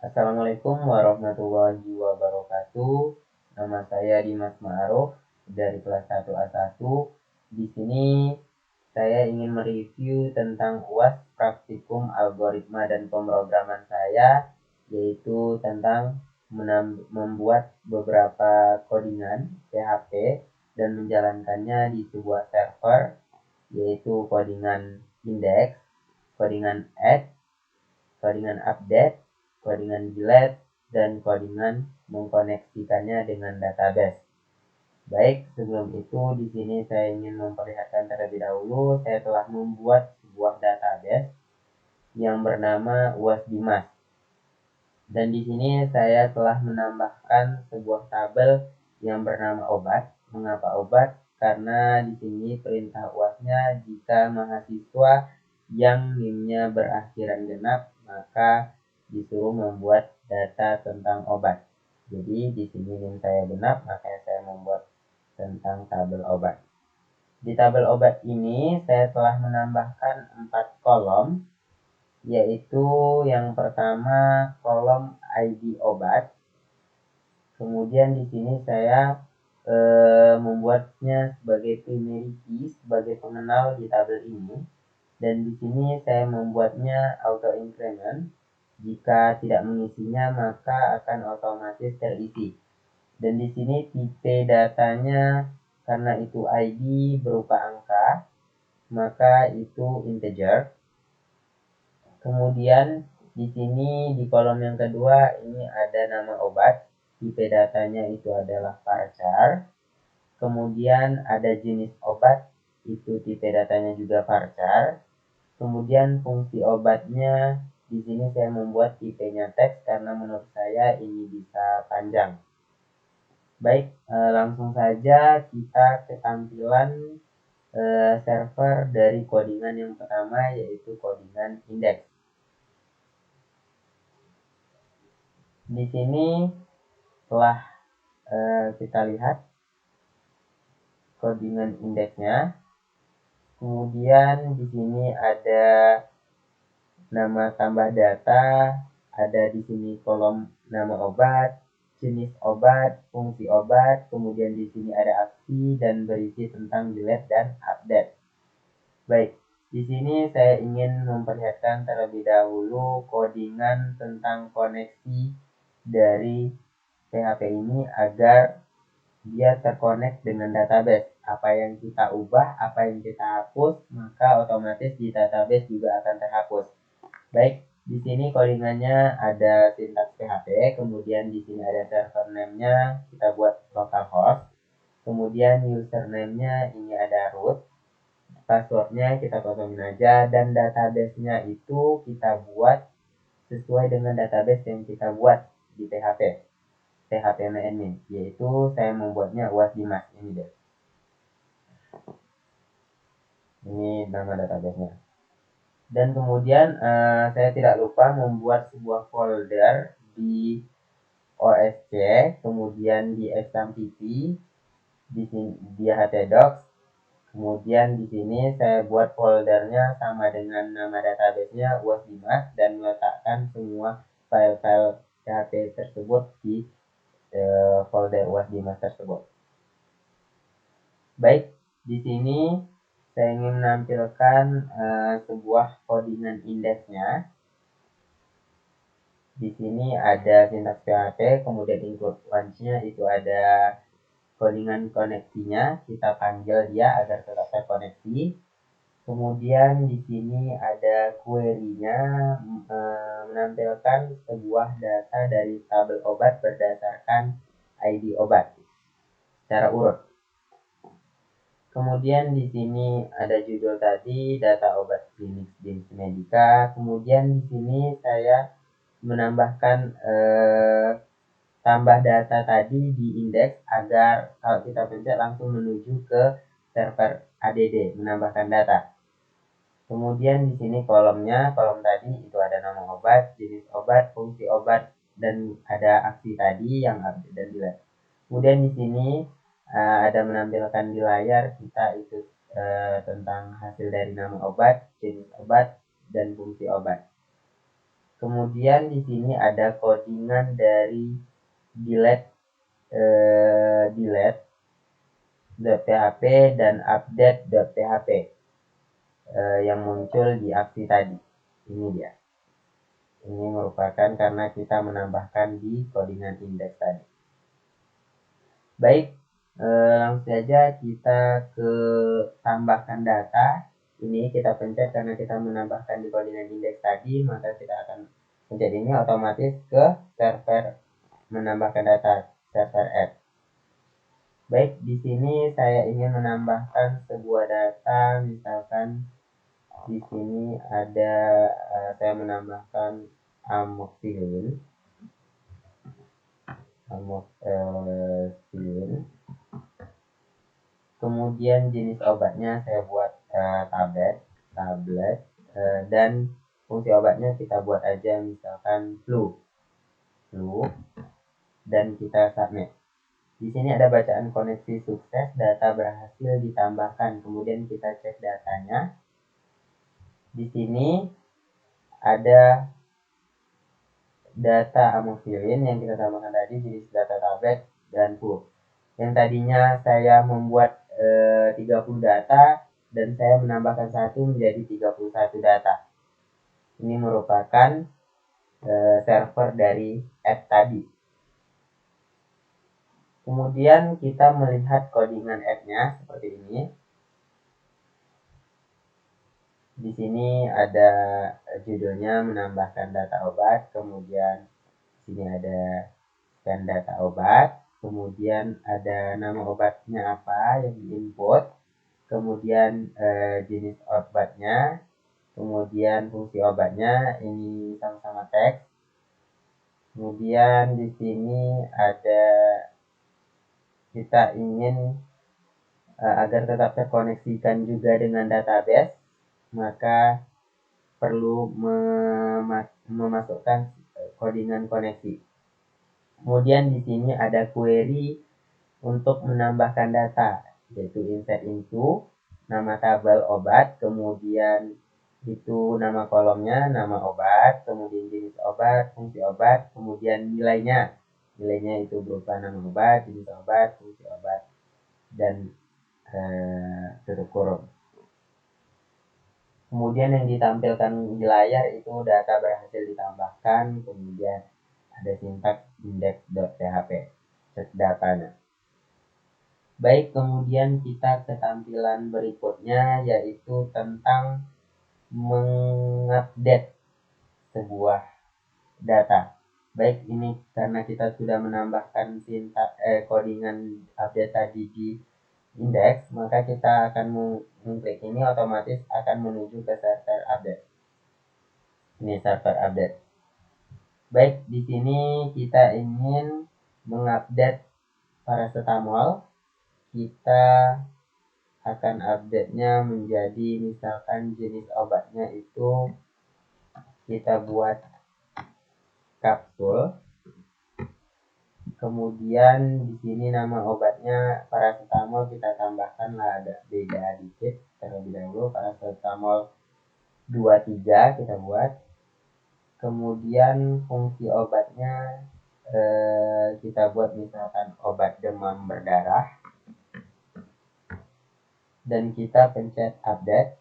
Assalamualaikum warahmatullahi wabarakatuh. Nama saya Dimas Ma'ruf dari kelas 1A1. Di sini saya ingin mereview tentang UAS praktikum algoritma dan pemrograman saya, yaitu tentang membuat beberapa codingan PHP dan menjalankannya di sebuah server, yaitu codingan index, codingan add, codingan update, codingan delete, dan codingan mengkoneksikannya dengan database. Baik, sebelum itu di sini saya ingin memperlihatkan terlebih dahulu saya telah membuat sebuah database yang bernama UAS Dimas. Dan di sini saya telah menambahkan sebuah tabel yang bernama obat. Mengapa obat? Karena di sini perintah UAS-nya jika mahasiswa yang NIM-nya berakhiran genap, maka disuruh membuat data tentang obat. Jadi di sini NIM saya genap, makanya saya membuat tentang tabel obat. Di tabel obat ini saya telah menambahkan 4 kolom, yaitu yang pertama kolom ID obat. Kemudian di sini saya membuatnya sebagai primary key, sebagai pengenal di tabel ini. Dan di sini saya membuatnya auto increment. Jika tidak mengisinya maka akan otomatis terisi. Dan di sini tipe datanya karena itu ID berupa angka, maka itu integer. Kemudian di sini di kolom yang kedua ini ada nama obat. Tipe datanya itu adalah varchar. Kemudian ada jenis obat, itu tipe datanya juga varchar. Kemudian fungsi obatnya di sini saya membuat tipenya teks karena menurut saya ini bisa panjang. Baik, langsung saja kita ke tampilan server dari codingan yang pertama, yaitu codingan index. Di sini telah kita lihat codingan indeksnya. Kemudian di sini ada nama tambah data, ada di sini kolom nama obat, jenis obat, fungsi obat, kemudian di sini ada aksi dan berisi tentang delete dan update. Baik, di sini saya ingin memperlihatkan terlebih dahulu codingan tentang koneksi dari PHP ini agar dia terkonek dengan database. Apa yang kita ubah, apa yang kita hapus, maka otomatis di database juga akan terhapus. Baik, di sini codingannya ada sintaks PHP, kemudian di sini ada server name-nya, kita buat localhost. Kemudian username-nya ini ada root. Passwordnya kita kosongin aja, dan database-nya itu kita buat sesuai dengan database yang kita buat di PHP admin, yaitu saya membuatnya UAS Dimas. Ini deh, ini nama database-nya. Dan kemudian saya tidak lupa membuat sebuah folder di OSC, kemudian di XAMPP, di sini di htdocs. Kemudian di sini saya buat foldernya sama dengan nama database-nya UAS Dimas dan meletakkan semua file-file PHP tersebut di folder UAS Dimas tersebut. Baik, di sini saya ingin menampilkan sebuah codingan indeksnya. Di sini ada sintaks PHP, kemudian include once-nya itu ada codingan koneksinya, kita panggil dia agar tetap terkoneksi. Kemudian di sini ada query-nya, menampilkan sebuah data dari tabel obat berdasarkan ID obat secara urut. Kemudian di sini ada judul tadi, data obat klinik jenis medika. Kemudian di sini saya menambahkan tambah data tadi di indeks agar kalau kita pencet langsung menuju ke server ADD, menambahkan data. Kemudian di sini kolomnya, kolom tadi itu ada nama obat, jenis obat, fungsi obat, dan ada aksi tadi yang update dan delete. Kemudian di sini ada menampilkan di layar kita itu tentang hasil dari nama obat, jenis obat, dan fungsi obat. Kemudian di sini ada codingan dari delete.php dan update.php yang muncul di aksi tadi. Ini dia. Ini merupakan karena kita menambahkan di codingan indeks tadi. Baik, langsung saja kita ke tambahkan data. Ini kita pencet karena kita menambahkan di codingan indeks tadi, maka kita akan pencet ini otomatis ke server menambahkan data server add. Baik, di sini saya ingin menambahkan sebuah data, misalkan di sini ada saya menambahkan amoxicillin. Kemudian jenis obatnya saya buat tablet, dan fungsi obatnya kita buat aja misalkan flu, dan kita submit. Di sini ada bacaan koneksi sukses, data berhasil ditambahkan. Kemudian kita cek datanya. Di sini ada data amoxicillin yang kita tambahkan tadi, jenis data tablet dan flu. Yang tadinya saya membuat 30 data dan saya menambahkan satu menjadi 31 data. Ini merupakan server dari add tadi. Kemudian kita melihat codingan add-nya seperti ini. Di sini ada judulnya menambahkan data obat, kemudian di sini ada scan data obat, kemudian ada nama obatnya apa yang diinput, kemudian jenis obatnya, kemudian fungsi obatnya, ini sama-sama teks. Kemudian di sini ada kita ingin agar tetap terkoneksikan juga dengan database, maka perlu memasukkan codingan koneksi. Kemudian di sini ada query untuk menambahkan data, yaitu insert into nama tabel obat, kemudian itu nama kolomnya, nama obat, kemudian jenis obat, fungsi obat, kemudian nilainya. Nilainya itu berupa nama obat, jenis obat, fungsi obat, dan tutup kurung. Kemudian yang ditampilkan di layar itu data berhasil ditambahkan, kemudian ada sintaks index.php datanya. Baik, kemudian kita ke tampilan berikutnya, yaitu tentang mengupdate sebuah data. Baik, ini karena kita sudah menambahkan codingan update tadi di indeks, maka kita akan mengklik ini, otomatis akan menuju ke server update. Ini server update. Baik, di sini kita ingin mengupdate paracetamol. Kita akan update-nya menjadi misalkan jenis obatnya itu kita buat kapsul. Kemudian di sini nama obatnya paracetamol kita tambahkan lah, ada beda dikit terlebih dahulu, paracetamol 23 kita buat. Kemudian fungsi obatnya kita buat misalkan obat demam berdarah, dan kita pencet update.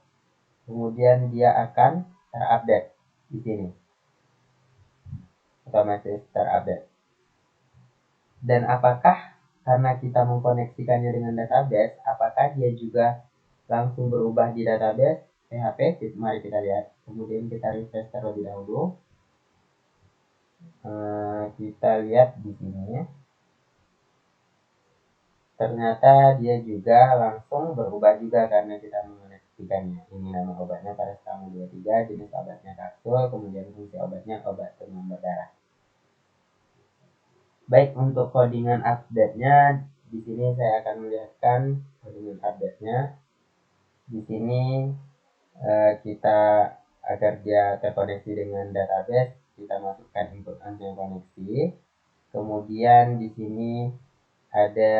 Kemudian dia akan terupdate di sini, otomatis terupdate. Dan apakah karena kita mengkoneksikannya dengan database, apakah dia juga langsung berubah di database PHP? Mari kita lihat. Kemudian kita refresh terlebih dahulu. Kita lihat di sini. Ternyata dia juga langsung berubah juga karena kita mengoneksikannya. Ini nama obatnya paracetamol 23, jenis obatnya kapsul, kemudian fungsi obatnya obat demam berdarah. Baik, untuk codingan update-nya di sini saya akan melihatkan codingan update-nya. Di sini kita agar dia terkoneksi dengan database, kita masukkan input yang koneksi. Kemudian di sini ada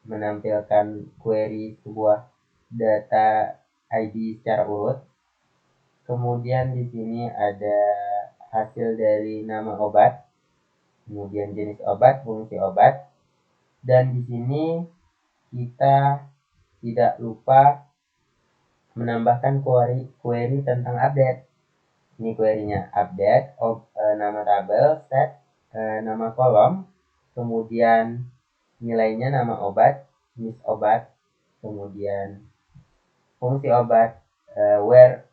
menampilkan query sebuah data ID secara urut. Kemudian di sini ada hasil dari nama obat, kemudian jenis obat, fungsi obat, dan di sini kita tidak lupa menambahkan query tentang update. Ini query-nya update, nama tabel, set, nama kolom, kemudian nilainya nama obat, jenis obat, kemudian fungsi obat, where,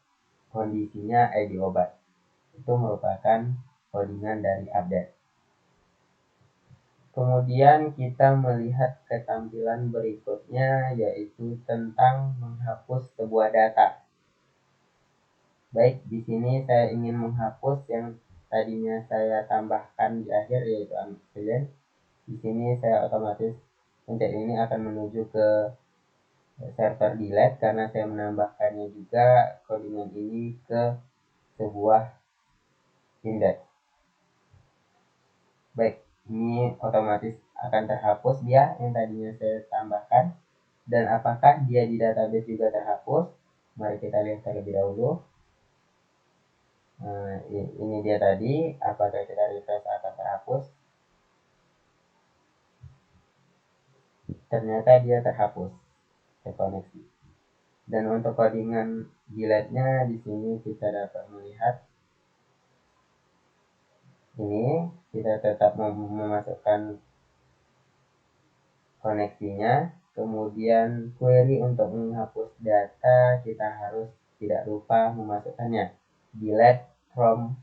kondisinya, ID obat. Itu merupakan codingan dari update. Kemudian kita melihat ketampilan berikutnya, yaitu tentang menghapus sebuah data. Baik, di sini saya ingin menghapus yang tadinya saya tambahkan di akhir, yaitu amphibian. Di sini saya otomatis pencet ini akan menuju ke server delete karena saya menambahkannya juga codingan ini ke sebuah index. Baik, ini otomatis akan terhapus dia yang tadinya saya tambahkan. Dan apakah dia di database juga terhapus? Mari kita lihat terlebih dahulu. Nah, ini dia tadi, apakah kita refresh akan terhapus? Ternyata dia terhapus, terkoneksi. Dan untuk codingan delete-nya di sini kita dapat melihat ini kita tetap memasukkan koneksinya. Kemudian query untuk menghapus data kita harus tidak lupa memasukkannya. Delete from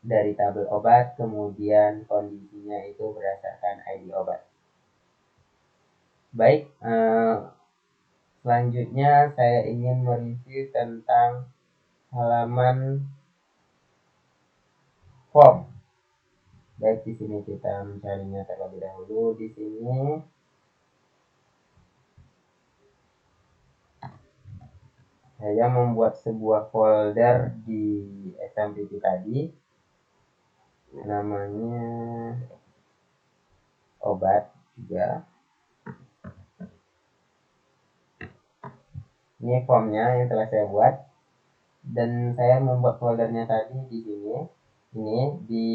dari tabel obat, kemudian kondisinya itu berdasarkan ID obat. Baik, selanjutnya saya ingin mereview tentang halaman form. Baik, di sini kita mencarinya terlebih dahulu. Di sini saya membuat sebuah folder di SMPP tadi, namanya obat juga. Ini formnya yang telah saya buat, dan saya membuat foldernya tadi di sini. Ini di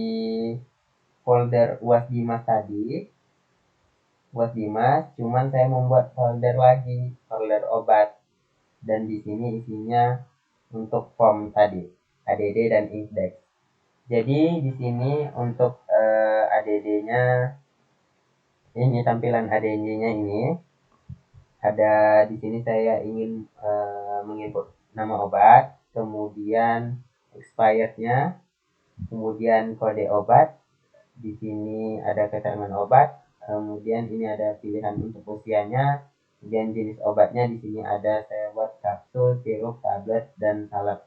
folder UAS Dimas tadi, UAS Dimas, cuman saya membuat folder lagi, folder obat, dan di sini isinya untuk form tadi, ADD dan index. Jadi di sini untuk ADD-nya, ini tampilan ADD-nya ini ada di sini. Saya ingin menginput nama obat, kemudian expirednya, kemudian kode obat. Di sini ada keterangan obat, kemudian ini ada pilihan untuk usianya, kemudian jenis obatnya. Di sini ada saya buat kapsul, sirup, tablet, dan salep.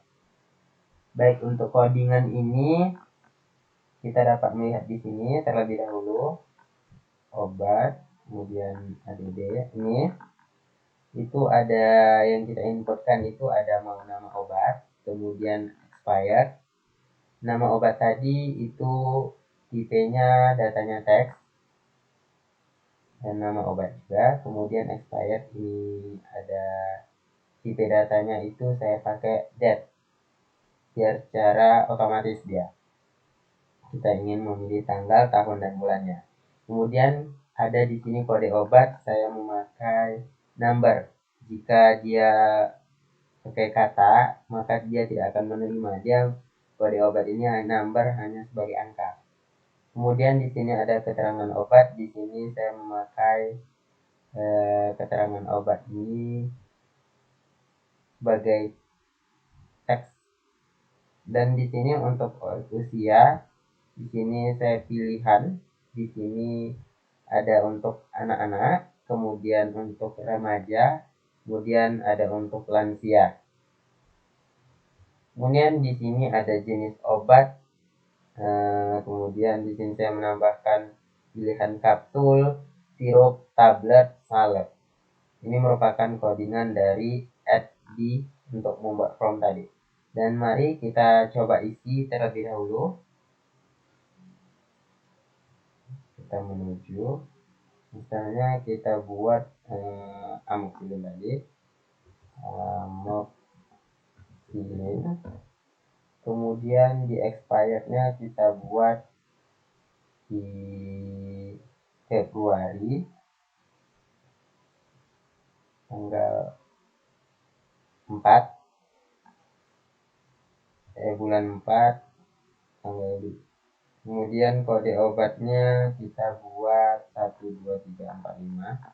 Baik, untuk codingan ini kita dapat melihat di sini terlebih dahulu obat, kemudian ADD ini. Itu ada yang kita inputkan, itu ada mau nama obat, kemudian expired. Nama obat tadi itu tipenya datanya teks, dan nama obat juga. Kemudian expired ini ada tipe datanya, itu saya pakai date biar secara otomatis dia. Kita ingin memilih tanggal, tahun, dan bulannya. Kemudian ada di sini kode obat, saya memakai number. Jika dia pakai kata, maka dia tidak akan menerima. Dia kode obat ini number hanya sebagai angka. Kemudian di sini ada keterangan obat. Di sini saya memakai keterangan obat ini sebagai teks. Dan di sini untuk usia, di sini saya pilihan. Di sini ada untuk anak-anak, kemudian untuk remaja, kemudian ada untuk lansia. Kemudian di sini ada jenis obat. Kemudian di sini saya menambahkan pilihan kapsul, sirup, tablet, salep. Ini merupakan codingan dari add untuk membuat form tadi. Dan mari kita coba isi terlebih dahulu. Kita menuju, misalnya kita buat amoxicillin tadi, amoxicillin, Kemudian di expirednya kita buat di Februari tanggal 4, bulan 4 tanggal. Kemudian kode obatnya kita buat 1, 2, 3, 4, 5.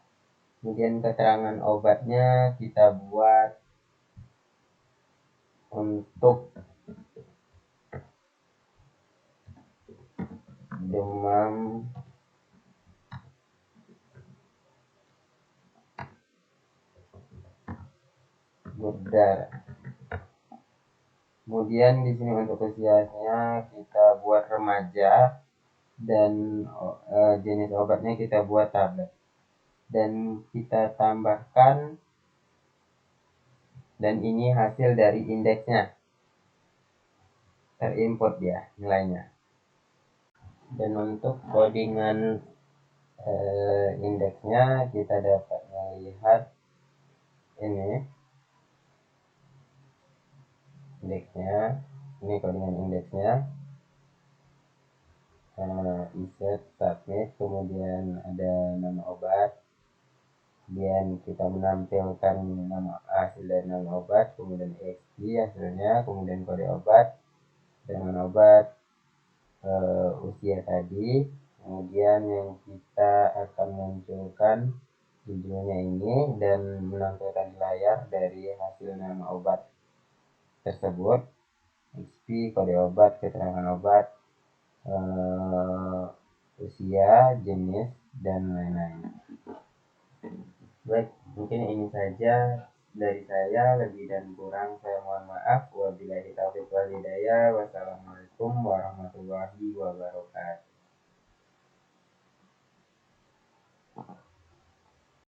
Kemudian keterangan obatnya kita buat untuk demam berdarah. Kemudian di sini untuk usianya kita buat remaja dan jenis obatnya kita buat tablet. Dan kita tambahkan, dan ini hasil dari indeksnya, terinput ya nilainya. Dan untuk codingan indeksnya kita dapat melihat ini indeksnya, ini codingan indeksnya. Insert submit, kemudian ada nama obat, kemudian kita menampilkan nama hasil dari nama obat, kemudian EXP hasilnya, kemudian kode obat dengan obat, usia tadi, kemudian yang kita akan munculkan judulnya ini dan menampilkan di layar dari hasil nama obat tersebut, XP, kode obat, keterangan obat, usia, jenis, dan lain-lain. Baik, mungkin ini saja dari saya. Lebih dan kurang saya mohon maaf. Wabillahi taufiq wal hidayah. Wassalamualaikum warahmatullahi wabarakatuh.